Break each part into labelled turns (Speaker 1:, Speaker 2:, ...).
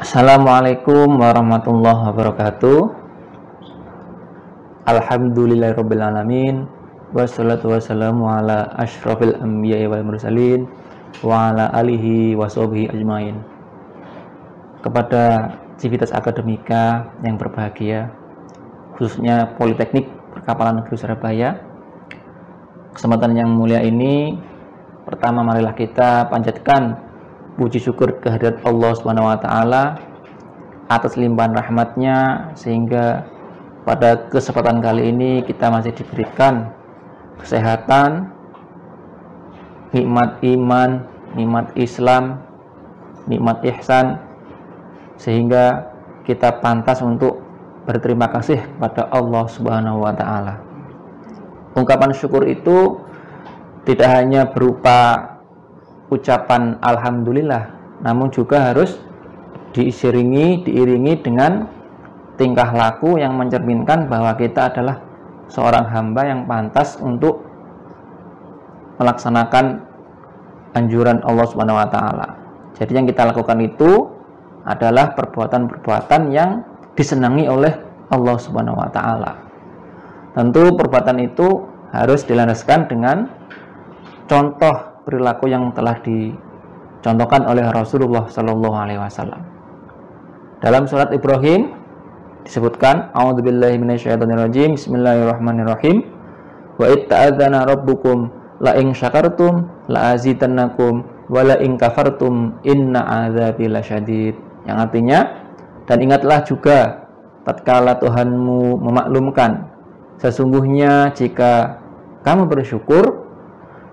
Speaker 1: Assalamualaikum warahmatullahi wabarakatuh. Alhamdulillahirabbil alamin. Wassalatu wassalamu ala asyrofil anbiya'i wal mursalin wa ala alihi wa sahbihi ajmain. Kepada Civitas Akademika yang berbahagia, khususnya Politeknik Perkapalan Negeri Surabaya, kesempatan yang mulia ini, pertama marilah kita panjatkan puji syukur kehadirat Allah Subhanahu wa taala atas limpahan rahmatnya, sehingga pada kesempatan kali ini kita masih diberikan kesehatan, nikmat iman, nikmat Islam, nikmat ihsan, sehingga kita pantas untuk berterima kasih kepada Allah Subhanahu wa taala. Ungkapan syukur itu tidak hanya berupa ucapan alhamdulillah, namun juga harus diiringi dengan tingkah laku yang mencerminkan bahwa kita adalah seorang hamba yang pantas untuk melaksanakan anjuran Allah Subhanahu wa taala. Jadi yang kita lakukan itu adalah perbuatan-perbuatan yang disenangi oleh Allah Subhanahu wa taala. Tentu perbuatan itu harus dilandaskan dengan contoh perilaku yang telah dicontohkan oleh Rasulullah Shallallahu Alaihi Wasallam. Dalam surat Ibrahim disebutkan, A'udzubillahi minasyaitonirrajim, Bismillahirrahmanirrahim. Wa itta'adzana rabbukum la in syakartum la azidannakum wa la in kafartum inna adzabi lasyadid. Yang artinya, dan ingatlah juga tatkala Tuhanmu memaklumkan, sesungguhnya jika kamu bersyukur,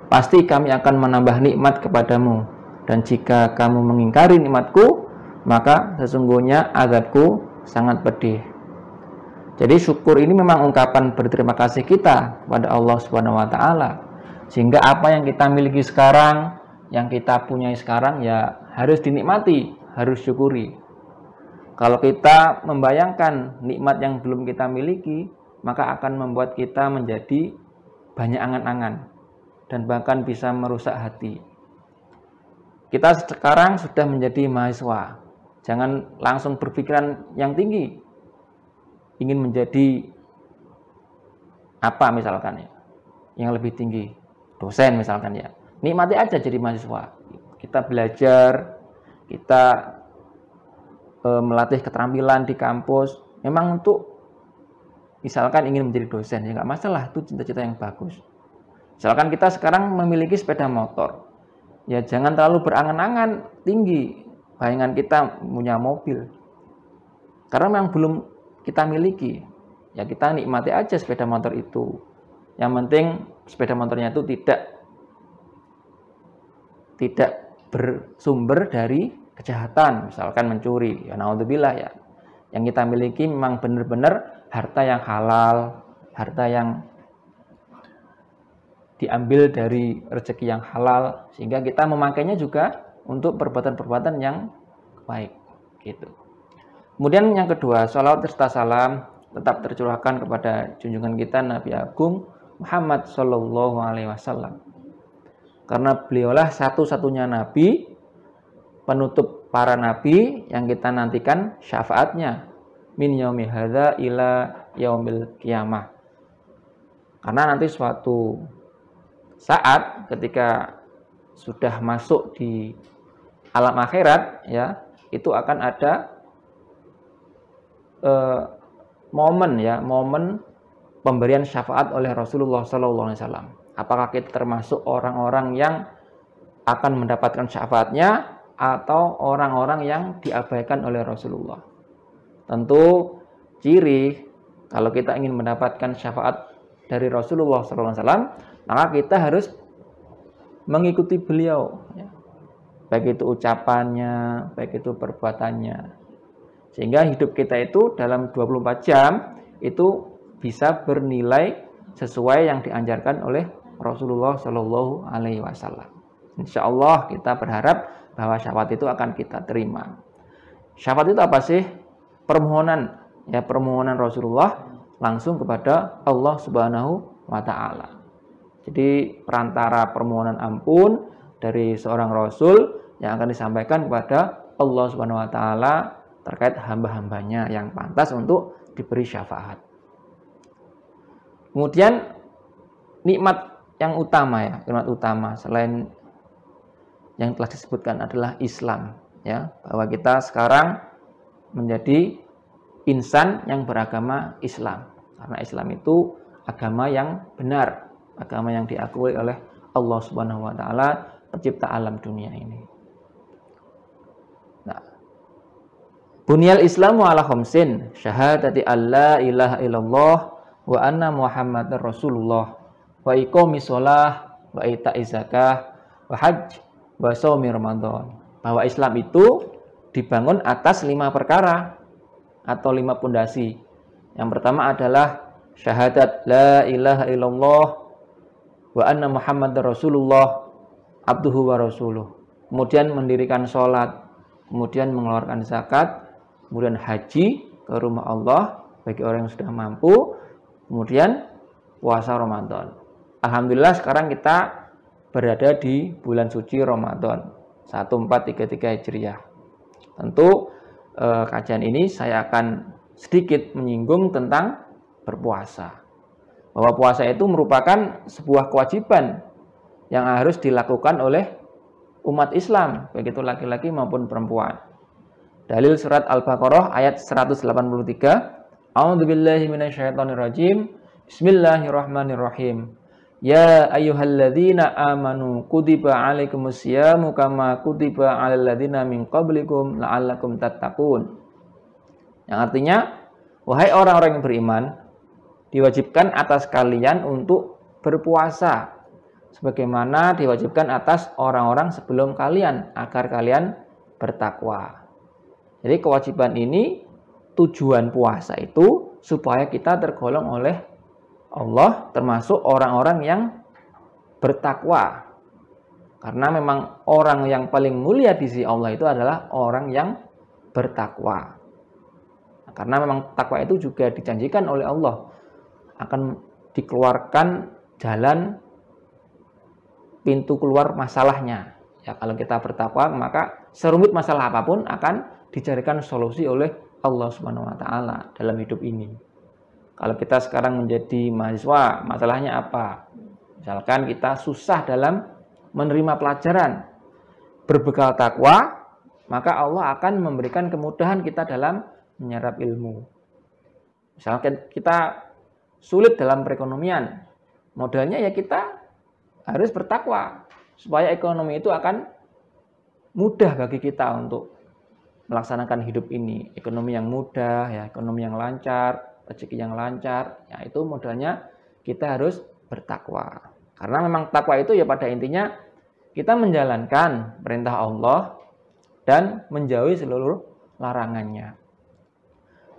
Speaker 1: pasti kami akan menambah nikmat kepadamu, dan jika kamu mengingkari nikmatku, maka sesungguhnya azabku sangat pedih. Jadi syukur ini memang ungkapan berterima kasih kita kepada Allah Subhanahu wa taala, sehingga apa yang kita miliki sekarang, yang kita punyai sekarang, ya harus dinikmati, harus syukuri. Kalau kita membayangkan nikmat yang belum kita miliki, maka akan membuat kita menjadi banyak angan-angan dan bahkan bisa merusak hati. Kita sekarang sudah menjadi mahasiswa. Jangan langsung berpikiran yang tinggi, ingin menjadi apa misalkan ya, yang lebih tinggi, dosen misalkan ya. Nikmati aja jadi mahasiswa. Kita belajar, kita melatih keterampilan di kampus, memang untuk misalkan ingin menjadi dosen, ya nggak masalah, itu cita-cita yang bagus. Misalkan kita sekarang memiliki sepeda motor, ya jangan terlalu berangan-angan tinggi bayangan kita punya mobil, karena memang belum kita miliki. Ya kita nikmati aja sepeda motor itu. Yang penting sepeda motornya itu tidak bersumber dari kejahatan, misalkan mencuri. Ya naudzubillah ya. Yang kita miliki memang benar-benar harta yang halal, harta yang diambil dari rezeki yang halal, sehingga kita memakainya juga untuk perbuatan-perbuatan yang baik gitu. Kemudian yang kedua, sholawat serta salam tetap tercurahkan kepada junjungan kita Nabi Agung Muhammad Shallallahu Alaihi Wasallam, karena beliaulah satu-satunya nabi, penutup para nabi yang kita nantikan syafaatnya min yaumi hadza ila yaumil qiyamah. Karena nanti suatu saat ketika sudah masuk di alam akhirat, ya itu akan ada momen pemberian syafaat oleh Rasulullah SAW. Apakah kita termasuk orang-orang yang akan mendapatkan syafaatnya atau orang-orang yang diabaikan oleh Rasulullah? Tentu ciri kalau kita ingin mendapatkan syafaat dari Rasulullah SAW, maka kita harus mengikuti beliau, ya. Baik itu ucapannya, baik itu perbuatannya, sehingga hidup kita itu dalam 24 jam itu bisa bernilai sesuai yang diajarkan oleh Rasulullah Shallallahu Alaihi Wasallam. Insya Allah kita berharap bahwa syafaat itu akan kita terima. Syafaat itu apa sih? Permohonan, ya permohonan Rasulullah langsung kepada Allah Subhanahu wa taala. Jadi perantara permohonan ampun dari seorang rasul yang akan disampaikan kepada Allah Subhanahu wa taala terkait hamba-hambanya yang pantas untuk diberi syafaat. Kemudian nikmat yang utama ya, nikmat utama selain yang telah disebutkan adalah Islam ya, bahwa kita sekarang menjadi insan yang beragama Islam. Karena Islam itu agama yang benar, agama yang diakui oleh Allah Subhanahu wa taala, pencipta alam dunia ini. Nah, bunyal Islamu ala khamsin, syahadati alla ilaha illallah wa anna Muhammadar Rasulullah wa iqamis shalah wa ita'iz zakah wa hajj wa shaumi Ramadan. Bahwa Islam itu dibangun atas 5 perkara atau 5 pondasi. Yang pertama adalah syahadat la ilaha illallah wa anna Muhammadar Rasulullah abduhu wa rasuluh. Kemudian mendirikan sholat, kemudian mengeluarkan zakat, kemudian haji ke rumah Allah bagi orang yang sudah mampu, kemudian puasa Ramadan. Alhamdulillah sekarang kita berada di bulan suci Ramadan 1433 Hijriah. Tentu kajian ini saya akan sedikit menyinggung tentang berpuasa. Bahwa puasa itu merupakan sebuah kewajiban yang harus dilakukan oleh umat Islam, baik itu laki-laki maupun perempuan. Dalil surat Al-Baqarah ayat 183. A'udzubillahi minasyaitonirrajim. Bismillahirrahmanirrahim. Ya ayyuhalladzina amanu kutiba alaikumusyamu kama kutiba alal ladzina min qablikum la'allakum tattaqun. Yang artinya, wahai orang-orang yang beriman, diwajibkan atas kalian untuk berpuasa sebagaimana diwajibkan atas orang-orang sebelum kalian agar kalian bertakwa. Jadi kewajiban ini, tujuan puasa itu supaya kita tergolong oleh Allah termasuk orang-orang yang bertakwa. Karena memang orang yang paling mulia di sisi Allah itu adalah orang yang bertakwa. Karena memang takwa itu juga dijanjikan oleh Allah akan dikeluarkan jalan pintu keluar masalahnya. Ya, kalau kita bertakwa maka serumit masalah apapun akan dicarikan solusi oleh Allah Subhanahu wa taala dalam hidup ini. Kalau kita sekarang menjadi mahasiswa, masalahnya apa? Misalkan kita susah dalam menerima pelajaran. Berbekal takwa, maka Allah akan memberikan kemudahan kita dalam menyerap ilmu. Misalkan kita sulit dalam perekonomian, modalnya ya kita harus bertakwa supaya ekonomi itu akan mudah bagi kita untuk melaksanakan hidup ini. Ekonomi yang mudah, ya, ekonomi yang lancar, rezeki yang lancar, ya itu modalnya kita harus bertakwa. Karena memang takwa itu ya pada intinya kita menjalankan perintah Allah dan menjauhi seluruh larangannya.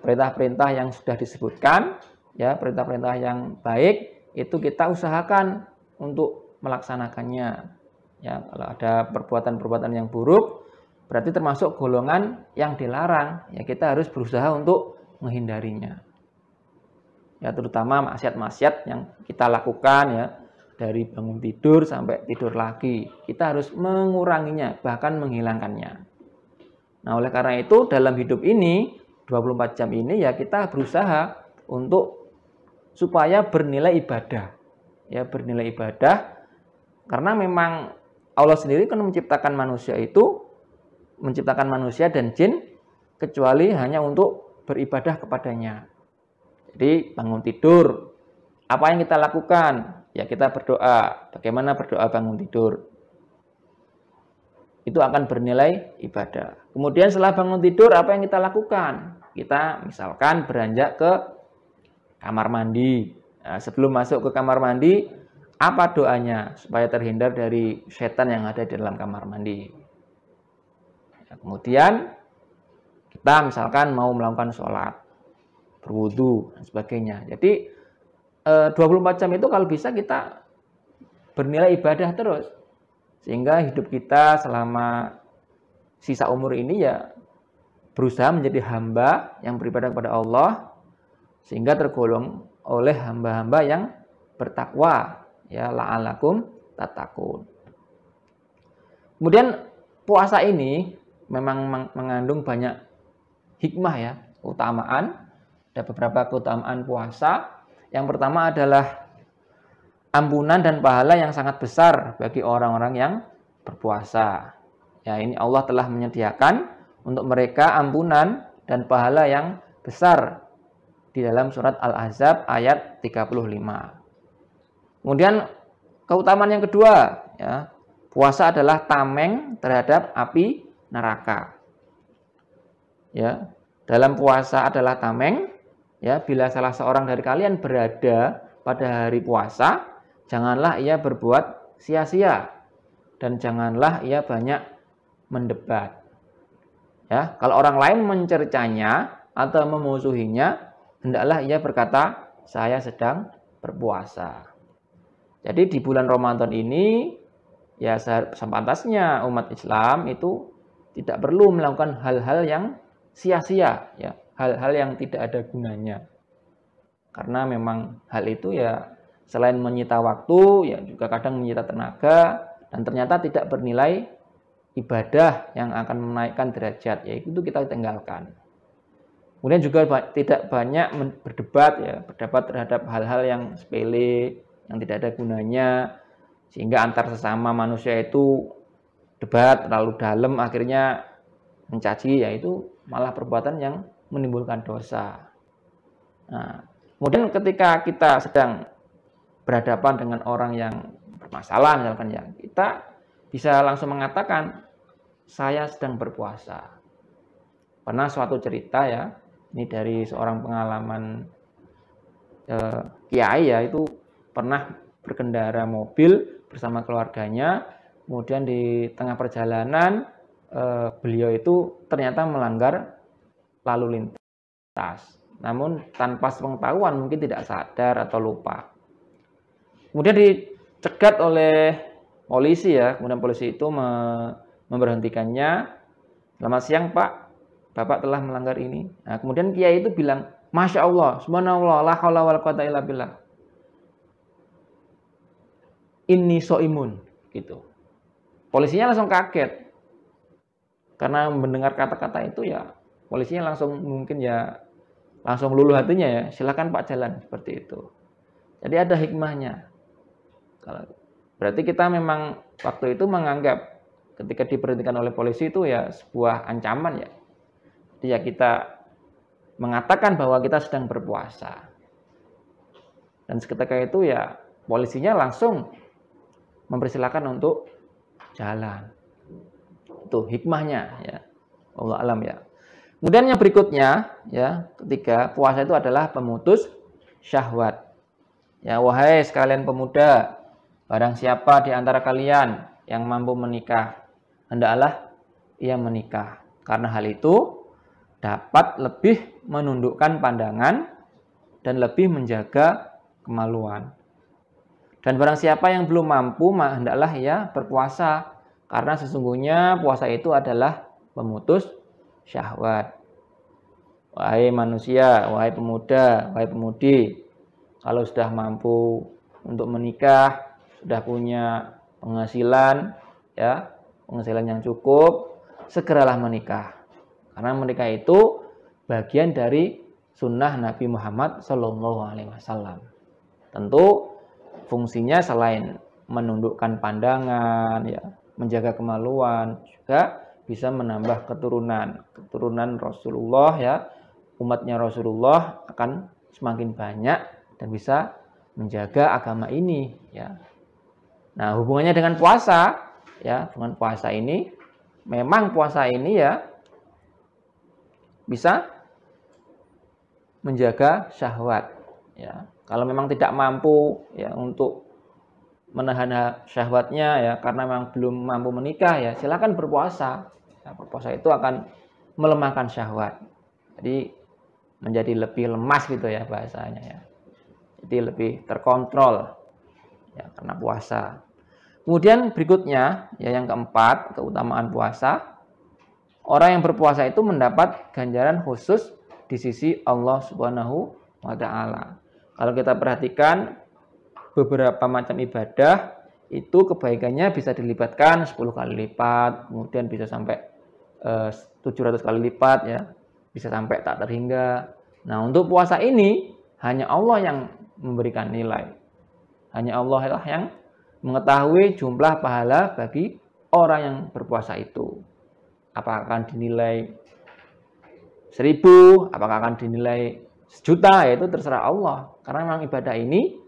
Speaker 1: Perintah-perintah yang sudah disebutkan, ya perintah-perintah yang baik itu kita usahakan untuk melaksanakannya. Ya, kalau ada perbuatan-perbuatan yang buruk berarti termasuk golongan yang dilarang, ya kita harus berusaha untuk menghindarinya. Ya terutama maksiat-maksiat yang kita lakukan ya dari bangun tidur sampai tidur lagi, kita harus menguranginya bahkan menghilangkannya. Nah, oleh karena itu dalam hidup ini 24 jam ini ya kita berusaha untuk supaya bernilai ibadah. Ya, bernilai ibadah karena memang Allah sendiri kan menciptakan manusia dan jin kecuali hanya untuk beribadah kepadanya. Jadi bangun tidur, apa yang kita lakukan? Ya kita berdoa. Bagaimana berdoa bangun tidur? Itu akan bernilai ibadah. Kemudian setelah bangun tidur, apa yang kita lakukan? Kita misalkan beranjak ke kamar mandi. Nah, sebelum masuk ke kamar mandi, apa doanya? Supaya terhindar dari setan yang ada di dalam kamar mandi. Ya, kemudian kita misalkan mau melakukan sholat, berwudu dan sebagainya. Jadi 24 jam itu kalau bisa kita bernilai ibadah terus. Sehingga hidup kita selama sisa umur ini ya berusaha menjadi hamba yang beribadah kepada Allah sehingga tergolong oleh hamba-hamba yang bertakwa, ya la'alakum tattaqun. Kemudian puasa ini memang mengandung banyak hikmah ya, keutamaan. Ada beberapa keutamaan puasa. Yang pertama adalah ampunan dan pahala yang sangat besar bagi orang-orang yang berpuasa. Ya, ini Allah telah menyediakan untuk mereka ampunan dan pahala yang besar di dalam surat Al-Ahzab ayat 35. Kemudian keutamaan yang kedua, ya, puasa adalah tameng terhadap api neraka. Ya, dalam puasa adalah tameng. Ya, bila salah seorang dari kalian berada pada hari puasa, janganlah ia berbuat sia-sia dan janganlah ia banyak mendebat. Ya, kalau orang lain mencercanya atau memusuhinya, hendaklah ia berkata, saya sedang berpuasa. Jadi di bulan Ramadan ini, ya sepantasnya umat Islam itu tidak perlu melakukan hal-hal yang sia-sia, ya, hal-hal yang tidak ada gunanya. Karena memang hal itu ya selain menyita waktu, ya juga kadang menyita tenaga, dan ternyata tidak bernilai ibadah yang akan menaikkan derajat, yaitu kita tinggalkan. Kemudian juga tidak banyak berdebat, ya, berdebat terhadap hal-hal yang sepele, yang tidak ada gunanya, sehingga antar sesama manusia itu debat terlalu dalam, akhirnya mencaci, yaitu malah perbuatan yang menimbulkan dosa. Nah, kemudian ketika kita sedang berhadapan dengan orang yang bermasalah, misalkan ya, kita bisa langsung mengatakan, saya sedang berpuasa. Pernah suatu cerita ya, ini dari seorang pengalaman kiai ya, itu pernah berkendara mobil bersama keluarganya, kemudian di tengah perjalanan beliau itu ternyata melanggar lalu lintas. Namun tanpa sepengetahuan, mungkin tidak sadar atau lupa. Kemudian dicegat oleh polisi ya, kemudian polisi itu memberhentikannya. Selamat siang Pak, Bapak telah melanggar ini. Nah, kemudian kiai itu bilang, Masya Allah, subhanallah, la haula wala quwata illa billah. Inni so'imun, gitu. Polisinya langsung kaget. Karena mendengar kata-kata itu ya, polisinya langsung mungkin ya, langsung luluh hatinya ya, silakan Pak jalan, seperti itu. Jadi ada hikmahnya. Berarti kita memang waktu itu menganggap ketika diberhentikan oleh polisi itu ya sebuah ancaman ya. Jadi ya kita mengatakan bahwa kita sedang berpuasa. Dan seketika itu ya polisinya langsung mempersilahkan untuk jalan. Itu hikmahnya ya. Allah alam ya. Kemudian yang berikutnya ya, ketiga, puasa itu adalah pemutus syahwat. Ya, wahai sekalian pemuda, barang siapa di antara kalian yang mampu menikah, hendaklah ia menikah. Karena hal itu dapat lebih menundukkan pandangan dan lebih menjaga kemaluan. Dan barang siapa yang belum mampu, hendaklah ia berpuasa. Karena sesungguhnya puasa itu adalah pemutus syahwat. Wahai manusia, wahai pemuda, wahai pemudi, kalau sudah mampu untuk menikah, sudah punya penghasilan, ya, penghasilan yang cukup, segeralah menikah. Karena menikah itu bagian dari sunnah Nabi Muhammad SAW. Tentu fungsinya selain menundukkan pandangan, ya, menjaga kemaluan, juga bisa menambah keturunan Rasulullah ya, umatnya Rasulullah akan semakin banyak dan bisa menjaga agama ini ya. Nah, hubungannya dengan puasa ya, dengan puasa ini memang puasa ini ya bisa menjaga syahwat ya. Kalau memang tidak mampu ya untuk menahan syahwatnya ya, karena memang belum mampu menikah ya, silakan berpuasa. Ya, berpuasa itu akan melemahkan syahwat. Jadi menjadi lebih lemas gitu ya bahasanya ya. Jadi lebih terkontrol ya karena puasa. Kemudian berikutnya ya yang keempat, keutamaan puasa. Orang yang berpuasa itu mendapat ganjaran khusus di sisi Allah Subhanahu wa taala. Kalau kita perhatikan beberapa macam ibadah itu kebaikannya bisa dilibatkan 10 kali lipat, kemudian bisa sampai 700 kali lipat ya. bisa sampai tak terhingga. Nah, untuk puasa ini hanya Allah yang memberikan nilai. Hanya Allah lah yang mengetahui jumlah pahala bagi orang yang berpuasa itu. Apakah akan dinilai 1000, apakah akan dinilai 1.000.000, ya itu terserah Allah. Karena memang ibadah ini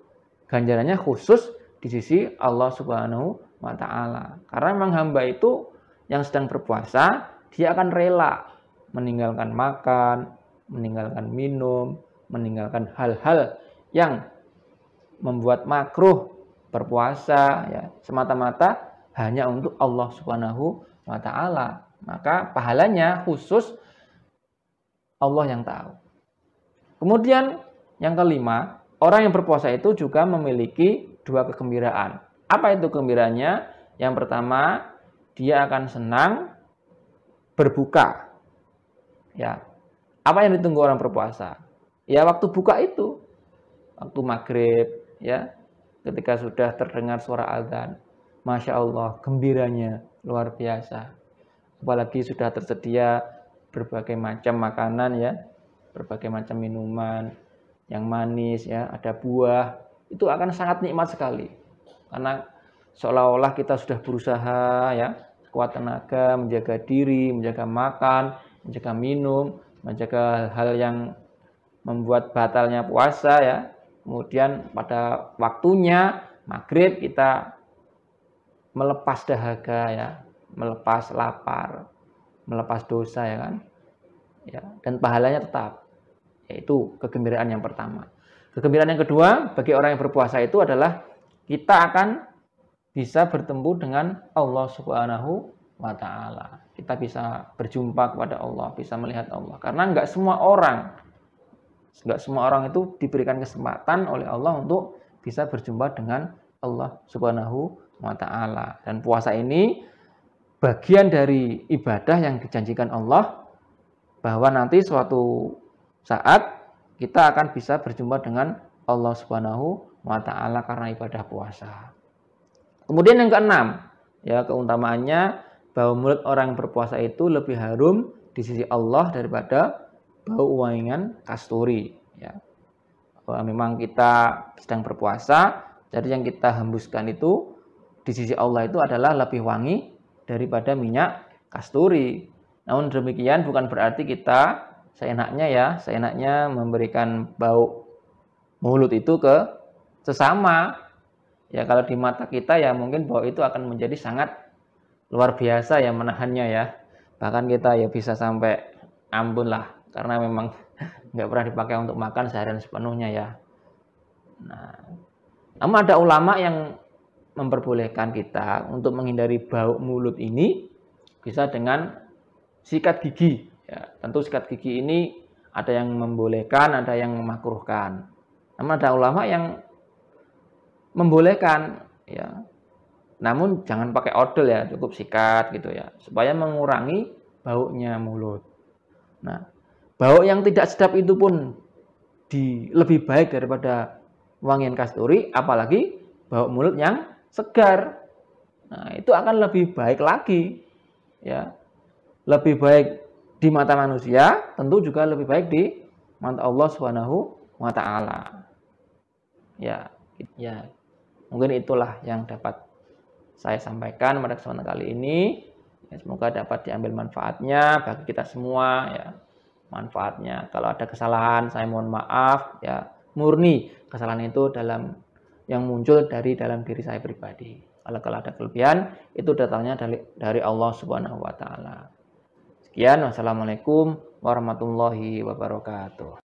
Speaker 1: ganjarannya khusus di sisi Allah Subhanahu wa Ta'ala. Karena memang hamba itu yang sedang berpuasa, dia akan rela meninggalkan makan, meninggalkan minum, meninggalkan hal-hal yang membuat makruh berpuasa, ya, semata-mata hanya untuk Allah Subhanahu wa Ta'ala. Maka pahalanya khusus Allah yang tahu. Kemudian yang kelima, orang yang berpuasa itu juga memiliki 2 kegembiraan. Apa itu gembiranya? Yang pertama, dia akan senang berbuka. Ya. Apa yang ditunggu orang berpuasa? Ya, waktu buka itu. Waktu maghrib, ya. Ketika sudah terdengar suara azan. Masya Allah, gembiranya luar biasa. Apalagi sudah tersedia berbagai macam makanan, ya. Berbagai macam minuman yang manis, ya, ada buah. Itu akan sangat nikmat sekali. Karena seolah-olah kita sudah berusaha, ya, kuat tenaga, menjaga diri, menjaga makan, menjaga minum, menjaga hal yang membuat batalnya puasa, ya. Kemudian pada waktunya maghrib kita melepas dahaga, ya, melepas lapar, melepas dosa, ya kan, ya, dan pahalanya tetap. Yaitu kegembiraan yang pertama. Kegembiraan yang kedua bagi orang yang berpuasa itu adalah kita akan bisa bertemu dengan Allah Subhanahu wa Ta'ala. Kita bisa berjumpa kepada Allah, bisa melihat Allah. Karena nggak semua orang itu diberikan kesempatan oleh Allah untuk bisa berjumpa dengan Allah Subhanahu wa Ta'ala. Dan puasa ini bagian dari ibadah yang dijanjikan Allah, bahwa nanti suatu saat kita akan bisa berjumpa dengan Allah Subhanahu wa Ta'ala karena ibadah puasa. Kemudian yang keenam, ya, keutamaannya bahwa mulut orang yang berpuasa itu lebih harum di sisi Allah daripada bau wangian kasturi, ya. Bahwa memang kita sedang berpuasa, jadi yang kita hembuskan itu di sisi Allah itu adalah lebih wangi daripada minyak kasturi. Namun demikian bukan berarti kita seenaknya memberikan bau mulut itu ke sesama. Ya, kalau di mata kita ya mungkin bau itu akan menjadi sangat luar biasa ya menahannya, ya. Bahkan kita ya bisa sampai ambun lah, karena memang nggak pernah dipakai untuk makan seharian sepenuhnya, ya. Nah, namun ada ulama yang memperbolehkan kita untuk menghindari bau mulut ini bisa dengan sikat gigi. Ya, tentu sikat gigi ini ada yang membolehkan, ada yang memakruhkan. Namun ada ulama yang membolehkan, ya. Namun jangan pakai odol, ya, cukup sikat gitu, ya, supaya mengurangi baunya mulut. Nah, bau yang tidak sedap itu pun lebih baik daripada wangian kasturi, apalagi bau mulut yang segar. Nah, itu akan lebih baik lagi, ya. Lebih baik di mata manusia, tentu juga lebih baik di mata Allah Subhanahu wa Ta'ala. Ya, mungkin itulah yang dapat saya sampaikan pada kesempatan kali ini. Ya, semoga dapat diambil manfaatnya bagi kita semua, ya. Manfaatnya. Kalau ada kesalahan, saya mohon maaf, ya. Murni kesalahan itu yang muncul dari dalam diri saya pribadi. Kalau ada kelebihan, itu datangnya dari Allah Subhanahu wa Ta'ala. Sekian, wassalamualaikum warahmatullahi wabarakatuh.